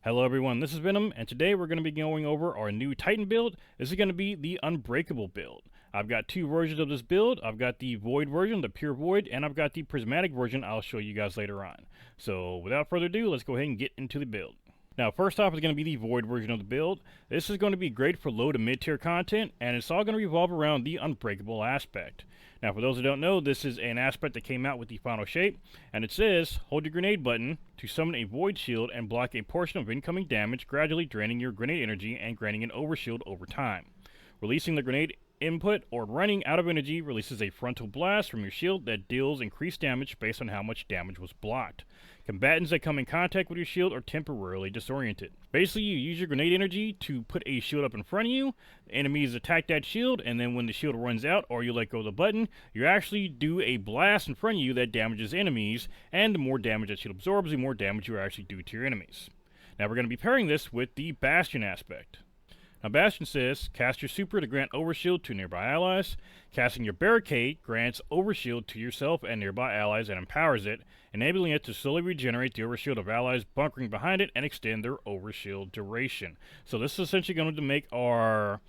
Hello everyone, this is Venom, and today we're going to be going over our new Titan build. This is going to be the Unbreakable build. I've got two versions of this build. I've got the Void version, the Pure Void, and I've got the Prismatic version I'll show you guys later on. So without further ado, let's go ahead and get into the build. Now first off is going to be the Void version of the build. This is going to be great for low to mid tier content, and it's all going to revolve around the Unbreakable aspect. Now for those who don't know, this is an aspect that came out with the final shape, and it says, hold your grenade button to summon a void shield and block a portion of incoming damage, gradually draining your grenade energy and granting an overshield over time. Releasing the grenade input or running out of energy releases a frontal blast from your shield that deals increased damage based on how much damage was blocked. Combatants that come in contact with your shield are temporarily disoriented. Basically, you use your grenade energy to put a shield up in front of you, enemies attack that shield, and then when the shield runs out or you let go of the button, you actually do a blast in front of you that damages enemies, and the more damage that shield absorbs, the more damage you actually do to your enemies. Now we're going to be pairing this with the Bastion aspect. Now Bastion says, cast your super to grant overshield to nearby allies. Casting your barricade grants overshield to yourself and nearby allies and empowers it, enabling it to slowly regenerate the overshield of allies bunkering behind it and extend their overshield duration. So this is essentially going to make our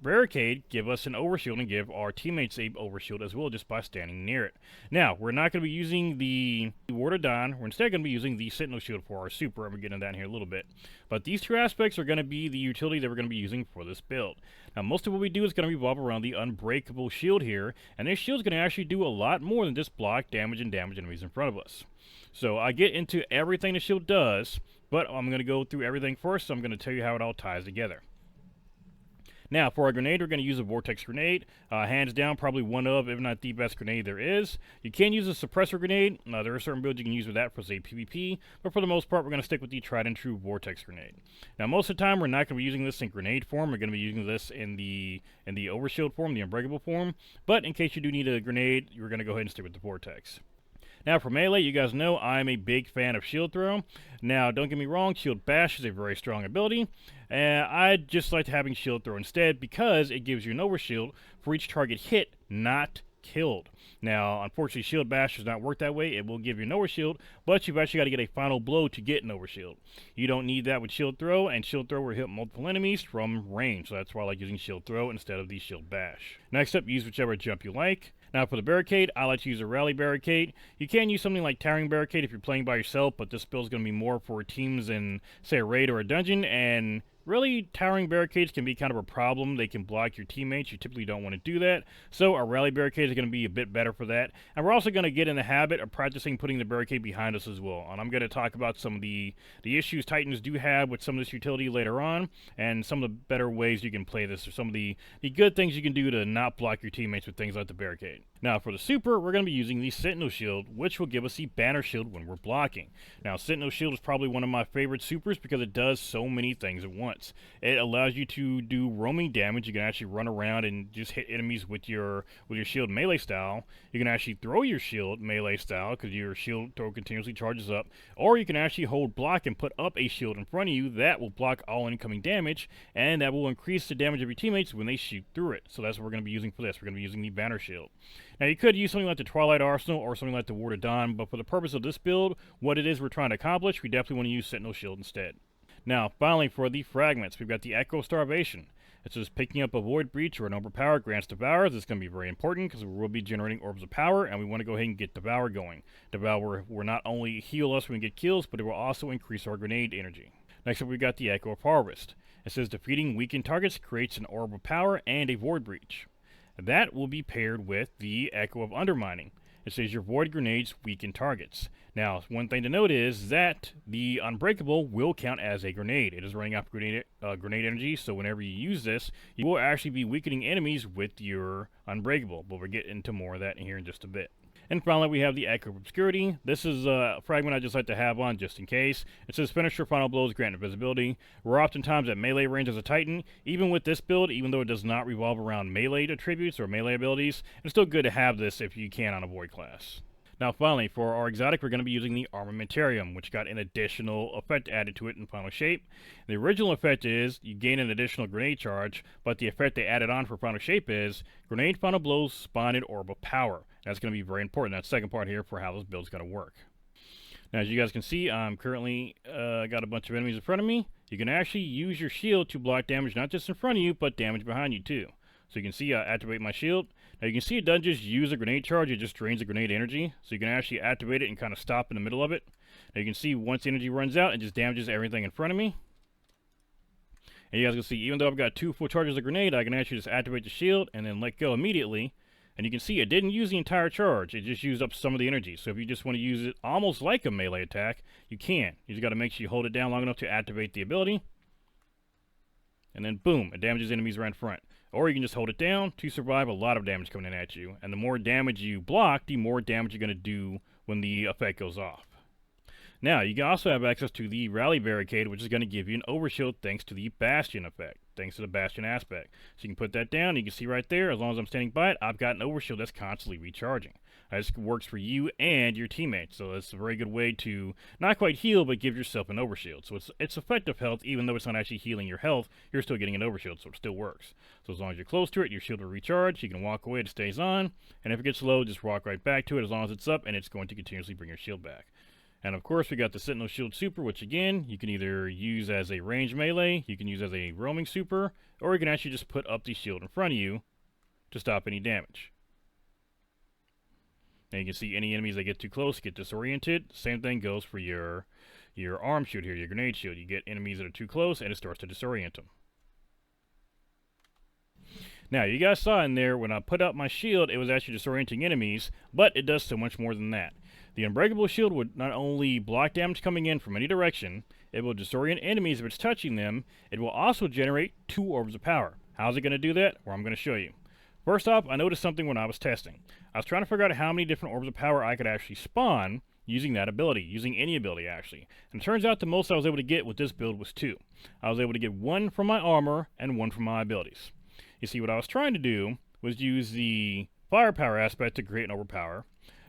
barricade give us an overshield and give our teammates a overshield as well just by standing near it. Now, we're not going to be using the Ward of Dawn. We're instead going to be using the Sentinel Shield for our super, and we'll get into that in here in a little bit. But these two aspects are going to be the utility that we're going to be using for this build. Now, most of what we do is going to revolve around the Unbreakable shield here, and this shield is going to actually do a lot more than just block damage and damage enemies in front of us. So I get into everything the shield does, but I'm going to go through everything first, so I'm going to tell you how it all ties together. Now, for our grenade, we're going to use a Vortex grenade. Hands down, probably one of, if not the best grenade there is. You can use a Suppressor grenade. There are certain builds you can use with that for, say, PvP. But for the most part, we're going to stick with the tried and true Vortex grenade. Now, most of the time, we're not going to be using this in grenade form. We're going to be using this in the Overshield form, the Unbreakable form. But in case you do need a grenade, you're going to go ahead and stick with the Vortex. Now for melee, you guys know I'm a big fan of Shield Throw. Now, don't get me wrong, Shield Bash is a very strong ability, and I just like having Shield Throw instead because it gives you an overshield for each target hit, not killed. Now, unfortunately, Shield Bash does not work that way. It will give you an overshield, but you've actually got to get a final blow to get an overshield. You don't need that with Shield Throw, and Shield Throw will hit multiple enemies from range, so that's why I like using Shield Throw instead of the Shield Bash. Next up, use whichever jump you like. Now for the barricade, I like to use a rally barricade. You can use something like towering barricade if you're playing by yourself, but this build is going to be more for teams in, say, a raid or a dungeon, and really, towering barricades can be kind of a problem. They can block your teammates. You typically don't want to do that. So our rally barricade is going to be a bit better for that. And we're also going to get in the habit of practicing putting the barricade behind us as well. And I'm going to talk about some of the issues Titans do have with some of this utility later on, and some of the better ways you can play this, or some of the good things you can do to not block your teammates with things like the barricade. Now for the super, we're going to be using the Sentinel Shield, which will give us the Banner Shield when we're blocking. Now Sentinel Shield is probably one of my favorite supers because it does so many things at once. It allows you to do roaming damage. You can actually run around and just hit enemies with your shield melee style. You can actually throw your shield melee style because your shield throw continuously charges up. Or you can actually hold block and put up a shield in front of you that will block all incoming damage, and that will increase the damage of your teammates when they shoot through it. So that's what we're going to be using for this. We're going to be using the Banner Shield. Now you could use something like the Twilight Arsenal or something like the Ward of Dawn, but for the purpose of this build, what it is we're trying to accomplish, we definitely want to use Sentinel Shield instead. Now, finally, for the fragments, we've got the Echo Starvation. It says picking up a Void Breach or an Overpower grants Devour. This is going to be very important because we will be generating Orbs of Power, and we want to go ahead and get Devour going. Devour will not only heal us when we get kills, but it will also increase our grenade energy. Next up, we've got the Echo of Harvest. It says defeating weakened targets creates an Orb of Power and a Void Breach. That will be paired with the Echo of Undermining. It says your Void Grenades weaken targets. Now, one thing to note is that the Unbreakable will count as a grenade. It is running off grenade energy, so whenever you use this, you will actually be weakening enemies with your Unbreakable, but we'll get into more of that in here in just a bit. And finally, we have the Echo of Obscurity. This is a fragment I just like to have on just in case. It says finish your final blows, grant invisibility. We're oftentimes at melee range as a Titan. Even with this build, even though it does not revolve around melee attributes or melee abilities, it's still good to have this if you can on a Void class. Now finally, for our exotic, we're going to be using the Armamentarium, which got an additional effect added to it in Final Shape. The original effect is you gain an additional grenade charge, but the effect they added on for Final Shape is grenade final blows spawn an orb of power. That's going to be very important. That's the second part here for how this build is going to work. Now, as you guys can see, I'm currently got a bunch of enemies in front of me. You can actually use your shield to block damage not just in front of you, but damage behind you too. So you can see I activate my shield. Now you can see it doesn't just use a grenade charge, it just drains the grenade energy. So you can actually activate it and kind of stop in the middle of it. Now you can see once the energy runs out, it just damages everything in front of me. And you guys can see, even though I've got 2 full charges of grenade, I can actually just activate the shield and then let go immediately. And you can see it didn't use the entire charge, it just used up some of the energy. So if you just want to use it almost like a melee attack, you can. You just got to make sure you hold it down long enough to activate the ability. And then boom, it damages enemies right in front. Or you can just hold it down to survive a lot of damage coming in at you. And the more damage you block, the more damage you're going to do when the effect goes off. Now, you can also have access to the Rally Barricade, which is going to give you an overshield thanks to the Bastion effect, thanks to the Bastion aspect. So you can put that down, you can see right there, as long as I'm standing by it, I've got an overshield that's constantly recharging. This works for you and your teammates, so it's a very good way to not quite heal, but give yourself an overshield. So it's effective health, even though it's not actually healing your health, you're still getting an overshield, so it still works. So as long as you're close to it, your shield will recharge, you can walk away, it stays on, and if it gets low, just walk right back to it as long as it's up, and it's going to continuously bring your shield back. And of course, we got the Sentinel Shield Super, which again, you can either use as a range melee, you can use as a roaming super, or you can actually just put up the shield in front of you to stop any damage. And you can see any enemies that get too close get disoriented. Same thing goes for your arm shield here, your grenade shield. You get enemies that are too close, and it starts to disorient them. Now, you guys saw in there, when I put up my shield, it was actually disorienting enemies, but it does so much more than that. The Unbreakable shield would not only block damage coming in from any direction, it will disorient enemies if it's touching them, it will also generate 2 orbs of power. How's it going to do that? Well, I'm going to show you. First off, I noticed something when I was testing. I was trying to figure out how many different orbs of power I could actually spawn using that ability, using any ability actually. And it turns out the most I was able to get with this build was 2. I was able to get 1 from my armor and 1 from my abilities. You see, what I was trying to do was use the firepower aspect to create an overpower.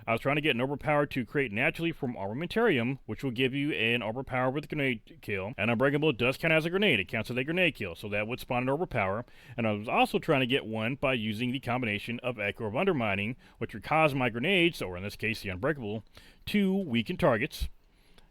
I was trying to get an overpower to create naturally from Armamentarium, which will give you an overpower with a grenade kill. And Unbreakable does count as a grenade. It counts as a grenade kill, so that would spawn an overpower. And I was also trying to get one by using the combination of Echo of Undermining, which would cause my grenades, or in this case the Unbreakable, to weaken targets,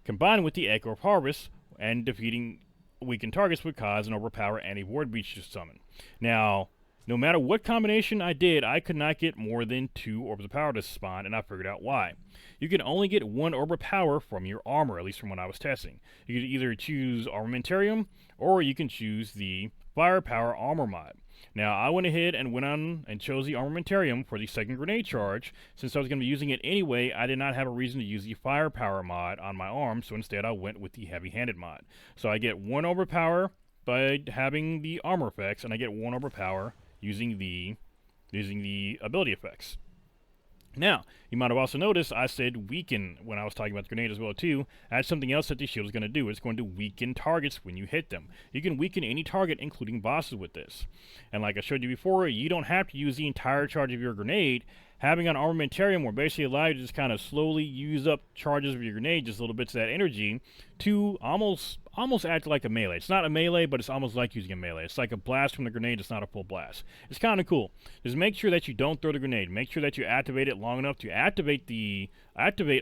combined with the Echo of Harvest, and defeating weakened targets would cause an overpower and a Void Breach to summon. Now, no matter what combination I did, I could not get more than 2 orbs of power to spawn, and I figured out why. You can only get 1 orb of power from your armor, at least from when I was testing. You could either choose Armamentarium, or you can choose the Firepower Armor mod. Now, I went ahead and went on and chose the Armamentarium for the second grenade charge. Since I was going to be using it anyway, I did not have a reason to use the Firepower mod on my arm, so instead I went with the Heavy-Handed mod. So I get 1 orb of power by having the armor effects, and I get 1 orb of power using the ability effects. Now, you might have also noticed I said weaken when I was talking about the grenade as well too. That's something else that the shield is going to do. It's going to weaken targets when you hit them. You can weaken any target, including bosses, with this. And like I showed you before, you don't have to use the entire charge of your grenade. Having an Armamentarium will basically allow you to just kind of slowly use up charges of your grenade, just little bits of that energy, to almost act like a melee. It's not a melee, but it's almost like using a melee. It's like a blast from the grenade, it's not a full blast. It's kind of cool. Just make sure that you don't throw the grenade. Make sure that you activate it long enough to activate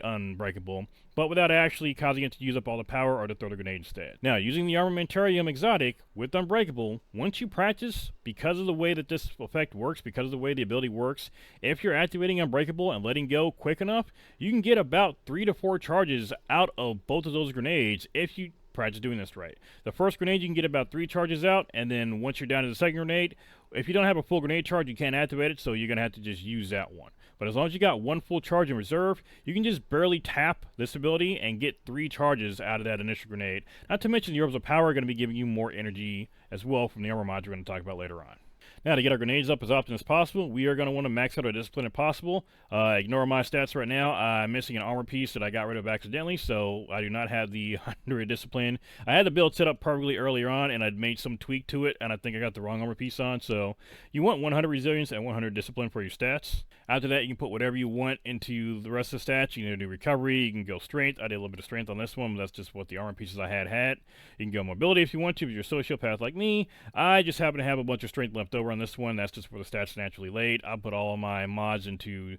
Unbreakable, but without actually causing it to use up all the power or to throw the grenade instead. Now, using the Armamentarium exotic with Unbreakable, once you practice, because of the way that this effect works, because of the way the ability works, if you're activating Unbreakable and letting go quick enough, you can get about 3 to 4 charges out of both of those grenades if you practice doing this right. The first grenade, you can get about 3 charges out, and then once you're down to the second grenade, if you don't have a full grenade charge, you can't activate it, so you're going to have to just use that one. But as long as you got 1 full charge in reserve, you can just barely tap this ability and get 3 charges out of that initial grenade. Not to mention the orbs of power are going to be giving you more energy as well from the armor mod we're going to talk about later on. Now, to get our grenades up as often as possible, we are going to want to max out our discipline if possible. Ignore my stats right now. I'm missing an armor piece that I got rid of accidentally, so I do not have the 100 discipline. I had the build set up perfectly earlier on, and I'd made some tweak to it, and I think I got the wrong armor piece on. So you want 100 resilience and 100 discipline for your stats. After that, you can put whatever you want into the rest of the stats. You can do recovery, you can go strength. I did a little bit of strength on this one, but that's just what the armor pieces I had. You can go mobility if you want to, if you're a sociopath like me. I just happen to have a bunch of strength left over on this one. That's just where the stats naturally laid. I'll put all of my mods into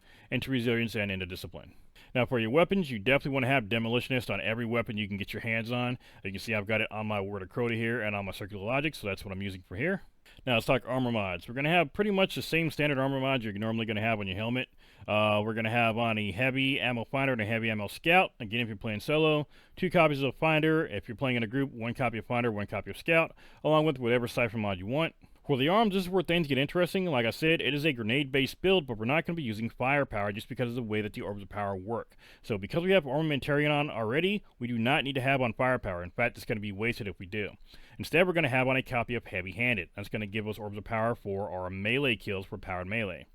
resilience and into discipline. Now for your weapons, you definitely want to have Demolitionist on every weapon you can get your hands on. You can see I've got it on my Word of Crota here and on my Circular Logic, so that's what I'm using for here. Now let's talk armor mods. We're going to have pretty much the same standard armor mods you're normally going to have on your helmet. We're going to have on a heavy ammo finder and a heavy ammo scout. Again, if you're playing solo, 2 copies of finder. If you're playing in a group, 1 copy of finder, 1 copy of scout, along with whatever cipher mod you want. For the arms, this is where things get interesting. Like I said, it is a grenade-based build, but we're not going to be using firepower just because of the way that the orbs of power work. So because we have armamentarian on already, we do not need to have on firepower. In fact, it's going to be wasted if we do. Instead, we're going to have on a copy of heavy-handed. That's going to give us orbs of power for our melee kills for powered melee.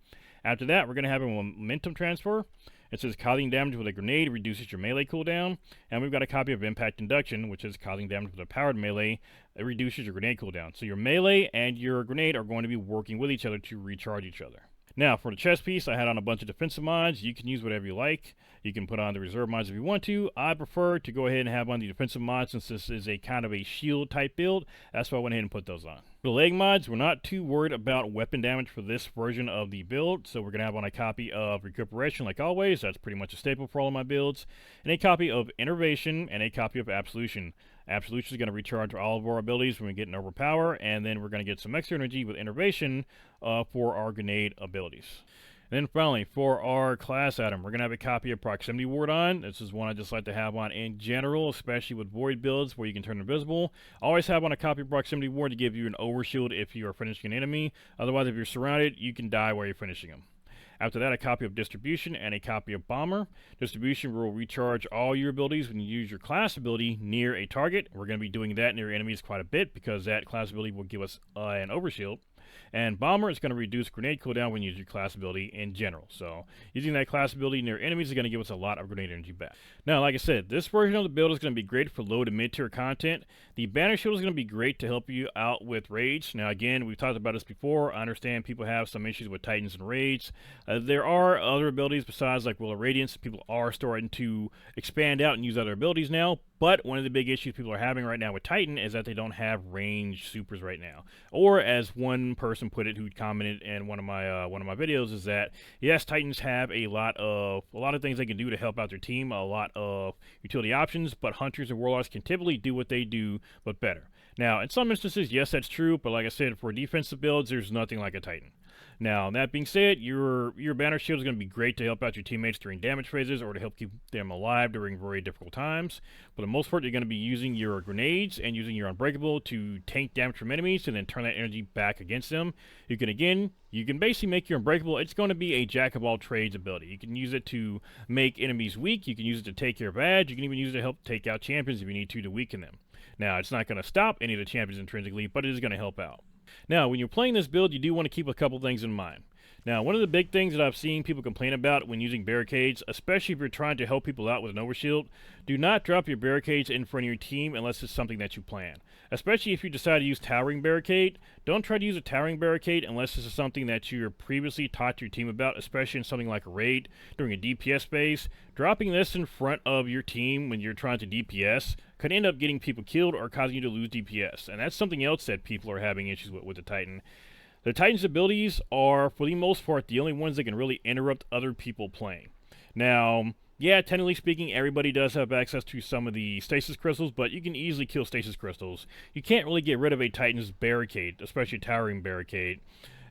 After that, we're going to have a momentum transfer. It says causing damage with a grenade reduces your melee cooldown. And we've got a copy of impact induction, which is causing damage with a powered melee. It reduces your grenade cooldown. So your melee and your grenade are going to be working with each other to recharge each other. Now, for the chest piece, I had on a bunch of defensive mods. You can use whatever you like. You can put on the reserve mods if you want to. I prefer to go ahead and have on the defensive mods since this is a kind of a shield type build. That's why I went ahead and put those on. For the leg mods, we're not too worried about weapon damage for this version of the build. So we're going to have on a copy of recuperation like always. That's pretty much a staple for all of my builds. And a copy of innervation and a copy of absolution. Absolution is going to recharge all of our abilities when we get an overpower, and then we're going to get some extra energy with innervation for our grenade abilities. And then finally, for our class item, we're going to have a copy of Proximity Ward on. This is one I just like to have on in general, especially with Void builds where you can turn invisible. Always have on a copy of Proximity Ward to give you an overshield if you are finishing an enemy. Otherwise, if you're surrounded, you can die while you're finishing them. After that, a copy of Distribution and a copy of Bomber. Distribution will recharge all your abilities when you use your class ability near a target. We're going to be doing that near enemies quite a bit because that class ability will give us an overshield. And Bomber is going to reduce grenade cooldown when you use your class ability in general. So using that class ability near enemies is going to give us a lot of grenade energy back. Now, like I said, this version of the build is going to be great for low to mid-tier content. The Banner Shield is going to be great to help you out with Rage. Now, again, we've talked about this before. I understand people have some issues with Titans and Rage. There are other abilities besides like Will of Radiance. People are starting to expand out and use other abilities now. But one of the big issues people are having right now with Titan is that they don't have range supers right now. Or as one person put it, who commented in one of my videos, is that yes, Titans have a lot of things they can do to help out their team, a lot of utility options, but Hunters and Warlocks can typically do what they do, but better. Now, in some instances, yes, that's true, but like I said, for defensive builds, there's nothing like a Titan. Now, that being said, your Banner Shield is going to be great to help out your teammates during damage phases or to help keep them alive during very difficult times. For the most part, you're going to be using your grenades and using your Unbreakable to tank damage from enemies and then turn that energy back against them. You can basically make your Unbreakable, it's going to be a jack-of-all-trades ability. You can use it to make enemies weak, you can use it to take care of ads, you can even use it to help take out champions if you need to weaken them. Now, it's not going to stop any of the champions intrinsically, but it is going to help out. Now, when you're playing this build, you do want to keep a couple things in mind. Now, one of the big things that I've seen people complain about when using barricades, especially if you're trying to help people out with an overshield, do not drop your barricades in front of your team unless it's something that you plan. Especially if you decide to use towering barricade, don't try to use a towering barricade unless this is something that you previously taught your team about, especially in something like a raid during a DPS phase. Dropping this in front of your team when you're trying to DPS could end up getting people killed or causing you to lose DPS, and that's something else that people are having issues with the Titan. The Titan's abilities are, for the most part, the only ones that can really interrupt other people playing. Now, yeah, technically speaking, everybody does have access to some of the stasis crystals, but you can easily kill stasis crystals. You can't really get rid of a Titan's barricade, especially a towering barricade,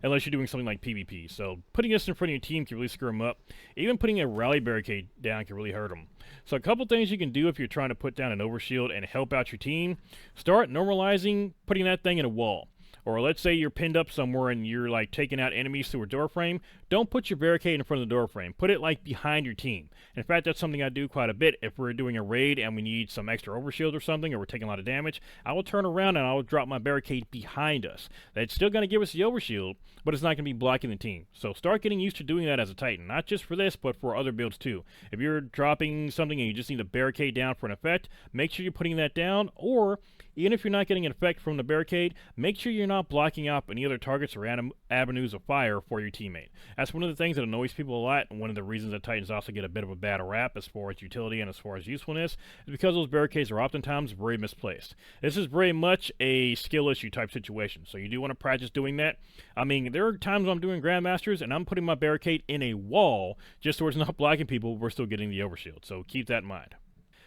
unless you're doing something like PvP. So putting this in front of your team can really screw them up. Even putting a rally barricade down can really hurt them. So a couple things you can do if you're trying to put down an overshield and help out your team. Start normalizing putting that thing in a wall. Or let's say you're pinned up somewhere and you're like taking out enemies through a door frame. Don't put your barricade in front of the door frame. Put it like behind your team. In fact, that's something I do quite a bit. If we're doing a raid and we need some extra overshield or something, or we're taking a lot of damage, I will turn around and I will drop my barricade behind us. That's still going to give us the overshield, but it's not going to be blocking the team. So start getting used to doing that as a Titan. Not just for this, but for other builds too. If you're dropping something and you just need a barricade down for an effect, make sure you're putting that down, or even if you're not getting an effect from the barricade, make sure you're not blocking up any other targets or avenues of fire for your teammate. That's one of the things that annoys people a lot, and one of the reasons that Titans also get a bit of a bad rap as far as utility and as far as usefulness, is because those barricades are oftentimes very misplaced. This is very much a skill issue type situation, so you do want to practice doing that. I mean, there are times when I'm doing Grandmasters and I'm putting my barricade in a wall just so it's not blocking people, we're still getting the overshield, so keep that in mind.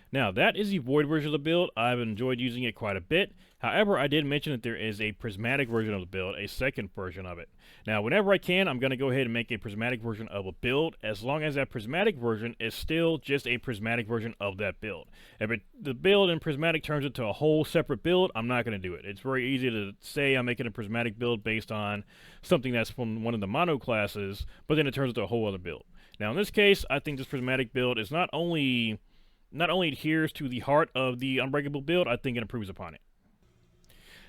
Now, that is the Void version of the build. I've enjoyed using it quite a bit. However, I did mention that there is a Prismatic version of the build, a second version of it. Now, whenever I can, I'm going to go ahead and make a Prismatic version of a build, as long as that Prismatic version is still just a Prismatic version of that build. If the build in Prismatic turns into a whole separate build, I'm not going to do it. It's very easy to say I'm making a Prismatic build based on something that's from one of the mono classes, but then it turns into a whole other build. Now, in this case, I think this Prismatic build is not only adheres to the heart of the Unbreakable build, I think it improves upon it.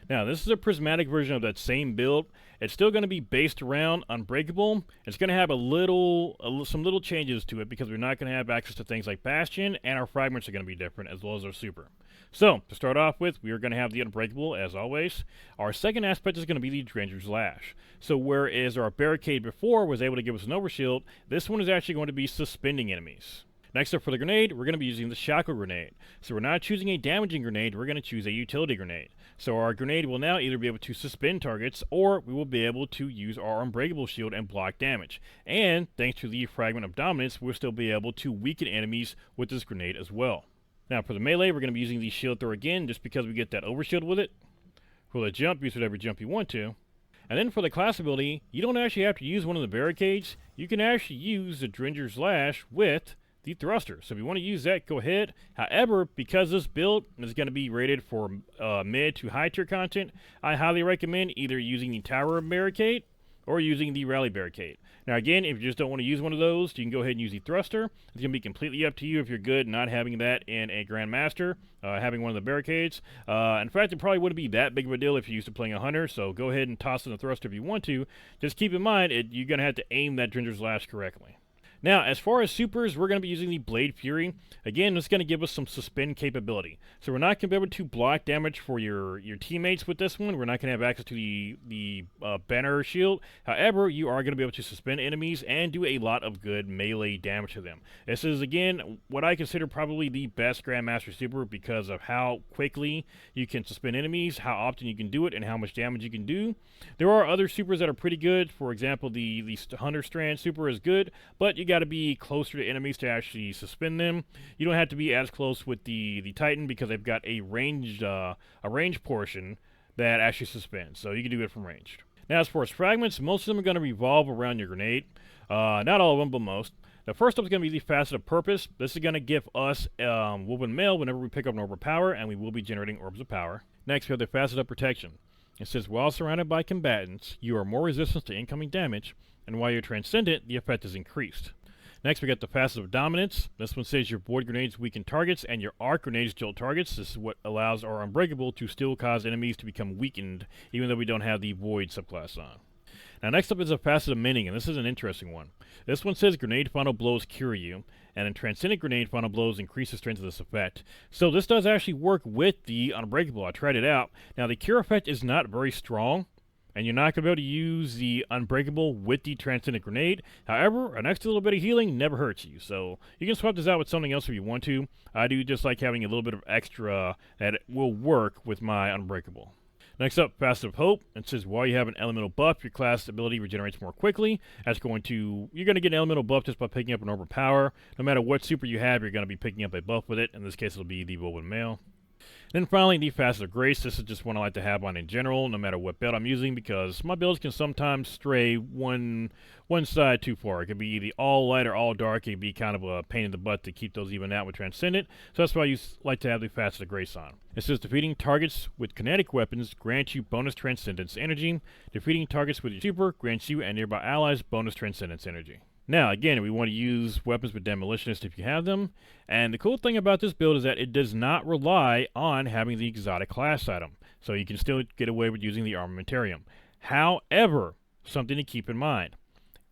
Now, this is a Prismatic version of that same build. It's still going to be based around Unbreakable. It's going to have some little changes to it because we're not going to have access to things like Bastion, and our fragments are going to be different, as well as our super. So, to start off with, we are going to have the Unbreakable, as always. Our second aspect is going to be the Drenger's Lash. So, whereas our Barricade before was able to give us an overshield, this one is actually going to be suspending enemies. Next up for the grenade, we're going to be using the Shackle Grenade. So we're not choosing a damaging grenade, we're going to choose a utility grenade. So our grenade will now either be able to suspend targets, or we will be able to use our Unbreakable shield and block damage. And thanks to the Fragment of Dominance, we'll still be able to weaken enemies with this grenade as well. Now for the melee, we're going to be using the Shield Throw again, just because we get that overshield with it. For the jump, use whatever jump you want to. And then for the class ability, you don't actually have to use one of the barricades. You can actually use the Drenger's Lash with the thruster. So if you want to use that, go ahead. However, because this build is going to be rated for mid to high tier content, I highly recommend either using the Tower Barricade or using the Rally Barricade. Now again, if you just don't want to use one of those, you can go ahead and use the thruster. It's going to be completely up to you if you're good not having that in a Grandmaster, having one of the barricades. In fact, it probably wouldn't be that big of a deal if you're used to playing a hunter, so go ahead and toss in the thruster if you want to. Just keep in mind, you're going to have to aim that Drenger's Lash correctly. Now, as far as supers, we're going to be using the Blade Fury. Again, it's going to give us some suspend capability. So we're not going to be able to block damage for your teammates with this one. We're not going to have access to the banner shield. However, you are going to be able to suspend enemies and do a lot of good melee damage to them. This is, again, what I consider probably the best Grandmaster super because of how quickly you can suspend enemies, how often you can do it, and how much damage you can do. There are other supers that are pretty good. For example, the Hunter Strand super is good, but you got to be closer to enemies to actually suspend them. You don't have to be as close with the Titan because they've got a ranged portion that actually suspends, so you can do it from ranged. Now, as far as fragments, most of them are going to revolve around your grenade. Not all of them, but most. The first up is going to be the Facet of Purpose. This is going to give us Woven Mail whenever we pick up an Orb of Power, and we will be generating Orbs of Power. Next, we have the Facet of Protection. It says, while surrounded by combatants, you are more resistant to incoming damage, and while you're transcendent, the effect is increased. Next, we got the Facet of Dominance. This one says your Void Grenades weaken targets, and your Arc Grenades jolt targets. This is what allows our Unbreakable to still cause enemies to become weakened, even though we don't have the Void subclass on. Now, next up is a Facet of Mending, and this is an interesting one. This one says Grenade Final Blows cure you, and in Transcendent Grenade Final Blows increase the strength of this effect. So this does actually work with the Unbreakable. I tried it out. Now, the cure effect is not very strong, and you're not going to be able to use the Unbreakable with the Transcendent Grenade. However, an extra little bit of healing never hurts you, so you can swap this out with something else if you want to. I do just like having a little bit of extra that will work with my Unbreakable. Next up, Facet of Hope. It says while you have an elemental buff, your class ability regenerates more quickly. You're going to get an elemental buff just by picking up an Orb of Power. No matter what super you have, you're going to be picking up a buff with it. In this case, it'll be the Woven Mail. Then finally, the Facet of Grace. This is just one I like to have on in general, no matter what build I'm using, because my builds can sometimes stray one side too far. It could be either all light or all dark. It could be kind of a pain in the butt to keep those even out with Transcendent, so that's why I like to have the Facet of Grace on. It says defeating targets with kinetic weapons grants you bonus Transcendence energy. Defeating targets with your super grants you and nearby allies bonus Transcendence energy. Now, again, we want to use weapons with Demolitionist if you have them. And the cool thing about this build is that it does not rely on having the exotic class item. So you can still get away with using the Armamentarium. However, something to keep in mind.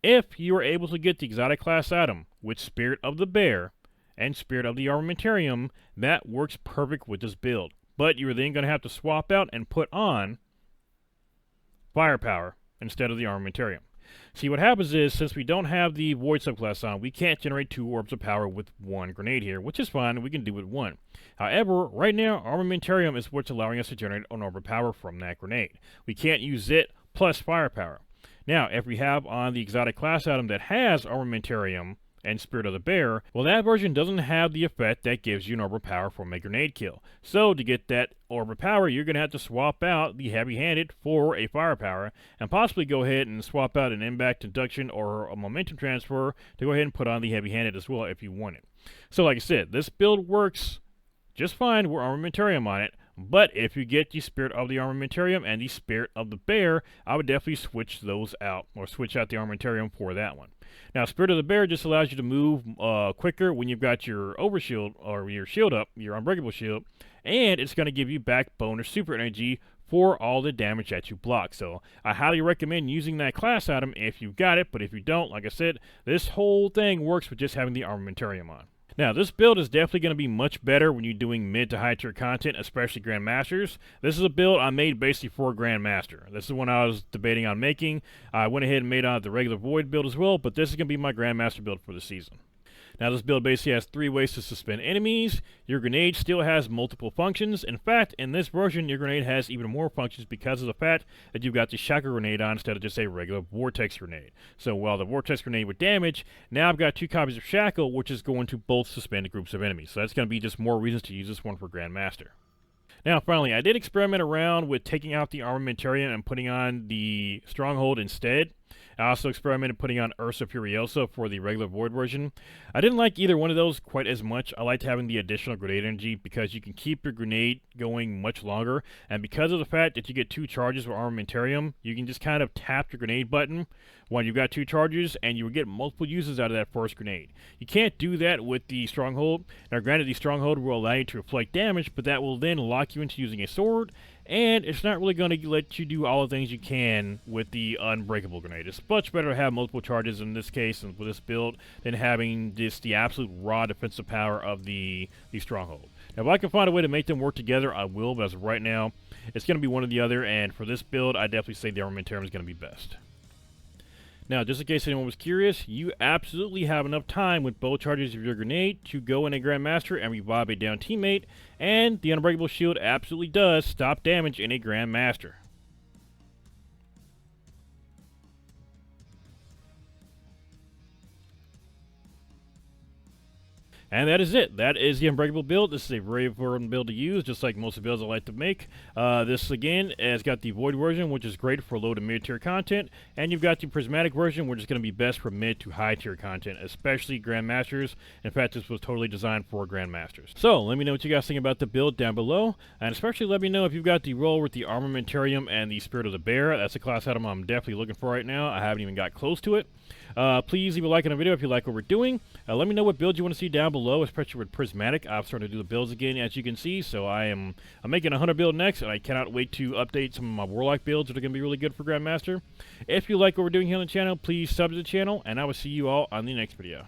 If you are able to get the exotic class item with Spirit of the Bear and Spirit of the Armamentarium, that works perfect with this build. but you're then going to have to swap out and put on firepower instead of the armamentarium. See, what happens is, since we don't have the Void subclass on, we can't generate 2 orbs of power with 1 grenade here, which is fine, we can do it with 1. However, right now, armamentarium is what's allowing us to generate an orb of power from that grenade. We can't use it plus firepower. Now, if we have on the exotic class item that has armamentarium and Spirit of the Bear, well, that version doesn't have the effect that gives you an orb of power from a grenade kill. So to get that orb of power, you're going to have to swap out the heavy-handed for a firepower, and possibly go ahead and swap out an impact induction or a momentum transfer to go ahead and put on the heavy-handed as well if you want it. So like I said, this build works just fine with armamentarium on it, but if you get the Spirit of the Armamentarium and the Spirit of the Bear, I would definitely switch those out, or switch out the Armamentarium for that one. Now, Spirit of the Bear just allows you to move quicker when you've got your overshield, or your shield up, your Unbreakable shield, and it's going to give you back bonus super energy for all the damage that you block. So I highly recommend using that class item if you've got it, but if you don't, like I said, this whole thing works with just having the Armamentarium on. Now, this build is definitely going to be much better when you're doing mid to high tier content, especially Grandmasters. This is a build I made basically for Grandmaster. This is one I was debating on making. I went ahead and made on the regular Void build as well, but this is going to be my Grandmaster build for the season. Now, this build basically has 3 ways to suspend enemies. Your grenade still has multiple functions. In fact, in this version, your grenade has even more functions because of the fact that you've got the Shackle grenade on instead of just a regular Vortex grenade. So while the Vortex grenade would damage, now I've got 2 copies of Shackle, which is going to both suspend groups of enemies. So that's going to be just more reasons to use this one for Grandmaster. Now, finally, I did experiment around with taking out the Armamentarium and putting on the Stronghold instead. I also experimented putting on Ursa Furiosa for the regular Void version. I didn't like either one of those quite as much. I liked having the additional grenade energy because you can keep your grenade going much longer, and because of the fact that you get 2 charges with Armamentarium, you can just kind of tap your grenade button when you've got 2 charges, and you will get multiple uses out of that first grenade. You can't do that with the Stronghold. Now, granted, the Stronghold will allow you to reflect damage, but that will then lock you into using a sword, and it's not really going to let you do all the things you can with the Unbreakable grenade. It's much better to have multiple charges in this case and with this build than having just the absolute raw defensive power of the Stronghold. Now, if I can find a way to make them work together, I will, but as of right now, it's going to be one or the other, and for this build, I definitely say the Armamentarium is going to be best. Now, just in case anyone was curious, you absolutely have enough time with both charges of your grenade to go in a Grandmaster and revive a down teammate, and the Unbreakable Shield absolutely does stop damage in a Grandmaster. And that is it. That is the Unbreakable build. This is a very important build to use, just like most of the builds I like to make. This, again, has got the Void version, which is great for low to mid-tier content. And you've got the Prismatic version, which is going to be best for mid to high-tier content, especially Grandmasters. In fact, this was totally designed for Grandmasters. So, let me know what you guys think about the build down below. And especially let me know if you've got the roll with the Armamentarium and the Spirit of the Bear. That's a class item I'm definitely looking for right now. I haven't even got close to it. Please leave a like on the video if you like what we're doing. Let me know what builds you want to see down below, especially with Prismatic. I've started to do the builds again, as you can see. So I'm making a Hunter build next, and I cannot wait to update some of my Warlock builds that are going to be really good for Grandmaster. If you like what we're doing here on the channel, please sub to the channel, and I will see you all on the next video.